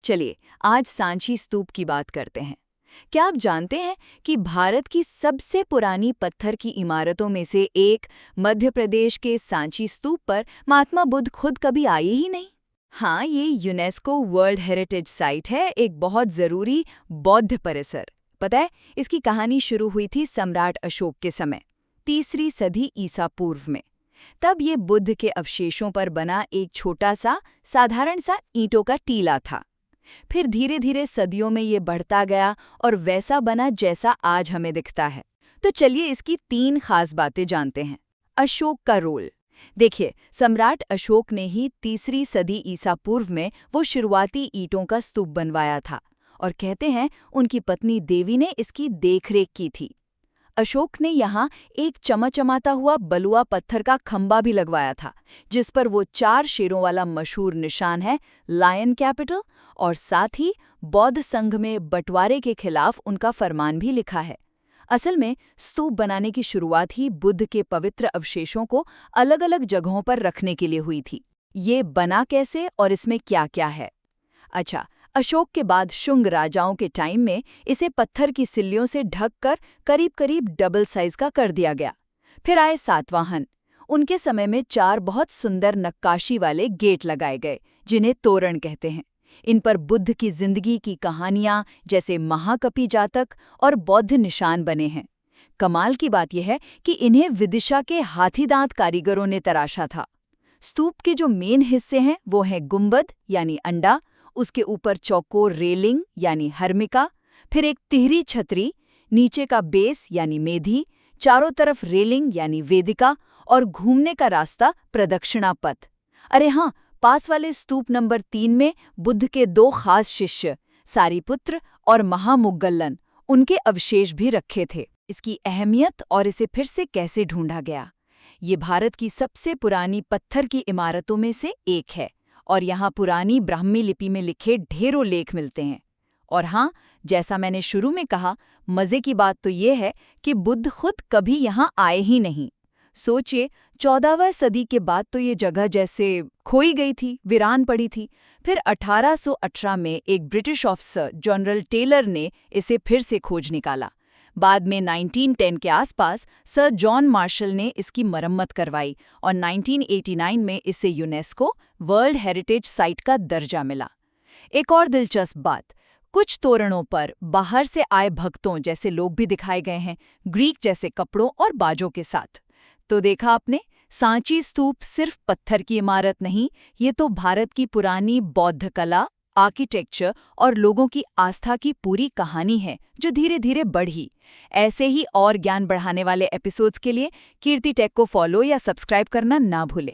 चलिए आज सांची स्तूप की बात करते हैं। क्या आप जानते हैं कि भारत की सबसे पुरानी पत्थर की इमारतों में से एक मध्य प्रदेश के सांची स्तूप पर महात्मा बुद्ध खुद कभी आए ही नहीं। हाँ, ये यूनेस्को वर्ल्ड हेरिटेज साइट है, एक बहुत ज़रूरी बौद्ध परिसर। पता है, इसकी कहानी शुरू हुई थी सम्राट अशोक के समय, 3री सदी ईसा पूर्व में। तब ये बुद्ध के अवशेषों पर बना एक छोटा सा साधारण सा ईंटों का टीला था। फिर धीरे धीरे सदियों में ये बढ़ता गया और वैसा बना जैसा आज हमें दिखता है। तो चलिए इसकी 3 खास बातें जानते हैं। अशोक का रोल। देखिए, सम्राट अशोक ने ही 3री सदी ईसा पूर्व में वो शुरुआती ईंटों का स्तूप बनवाया था और कहते हैं उनकी पत्नी देवी ने इसकी देखरेख की थी। अशोक ने यहाँ एक चमचमाता हुआ बलुआ पत्थर का खंबा भी लगवाया था, जिस पर वो 4 शेरों वाला मशहूर निशान है, लायन कैपिटल, और साथ ही बौद्ध संघ में बंटवारे के खिलाफ उनका फरमान भी लिखा है। असल में स्तूप बनाने की शुरुआत ही बुद्ध के पवित्र अवशेषों को अलग-अलग जगहों पर रखने के लिए हुई थी। ये बना कैसे और इसमें क्या-क्या है? अच्छा, अशोक के बाद शुंग राजाओं के टाइम में इसे पत्थर की सिल्लियों से ढककर करीब-करीब डबल साइज का कर दिया गया। फिर आए सातवाहन। उनके समय में 4 बहुत सुंदर नक्काशी वाले गेट लगाए गए, जिन्हें तोरण कहते हैं। इन पर बुद्ध की जिंदगी की कहानियां जैसे महाकपि जातक और बौद्ध निशान बने हैं। कमाल की बात यह है कि इन्हें विदिशा के हाथीदांत कारीगरों ने तराशा था। स्तूप के जो मेन हिस्से हैं वो हैं गुंबद यानी अंडा, उसके ऊपर चौकोर रेलिंग यानी हर्मिका, फिर एक तिहरी छतरी, नीचे का बेस यानी मेधी, चारों तरफ रेलिंग यानी वेदिका और घूमने का रास्ता प्रदक्षिणा पथ। अरे हाँ, पास वाले स्तूप नंबर 3 में बुद्ध के 2 खास शिष्य सारिपुत्र और महामुग्गलन, उनके अवशेष भी रखे थे। इसकी अहमियत और इसे फिर से कैसे ढूंढा गया। ये भारत की सबसे पुरानी पत्थर की इमारतों में से एक है और यहाँ पुरानी ब्राह्मी लिपि में लिखे ढेरों लेख मिलते हैं। और हाँ, जैसा मैंने शुरू में कहा, मज़े की बात तो ये है कि बुद्ध खुद कभी यहाँ आए ही नहीं। सोचिए, 14वीं सदी के बाद तो ये जगह जैसे खोई गई थी, वीरान पड़ी थी। फिर 1818 में एक ब्रिटिश ऑफिसर जनरल टेलर ने इसे फिर से खोज निकाला। बाद में 1910 के आसपास सर जॉन मार्शल ने इसकी मरम्मत करवाई और 1989 में इसे यूनेस्को वर्ल्ड हेरिटेज साइट का दर्जा मिला। एक और दिलचस्प बात, कुछ तोरणों पर बाहर से आए भक्तों जैसे लोग भी दिखाए गए हैं, ग्रीक जैसे कपड़ों और बाजों के साथ। तो देखा आपने, सांची स्तूप सिर्फ पत्थर की इमारत नहीं, ये तो भारत की पुरानी बौद्ध कला, आर्किटेक्चर और लोगों की आस्था की पूरी कहानी है, जो धीरे धीरे बढ़ी। ऐसे ही और ज्ञान बढ़ाने वाले एपिसोड्स के लिए कीर्ति टेक को फॉलो या सब्सक्राइब करना ना भूलें।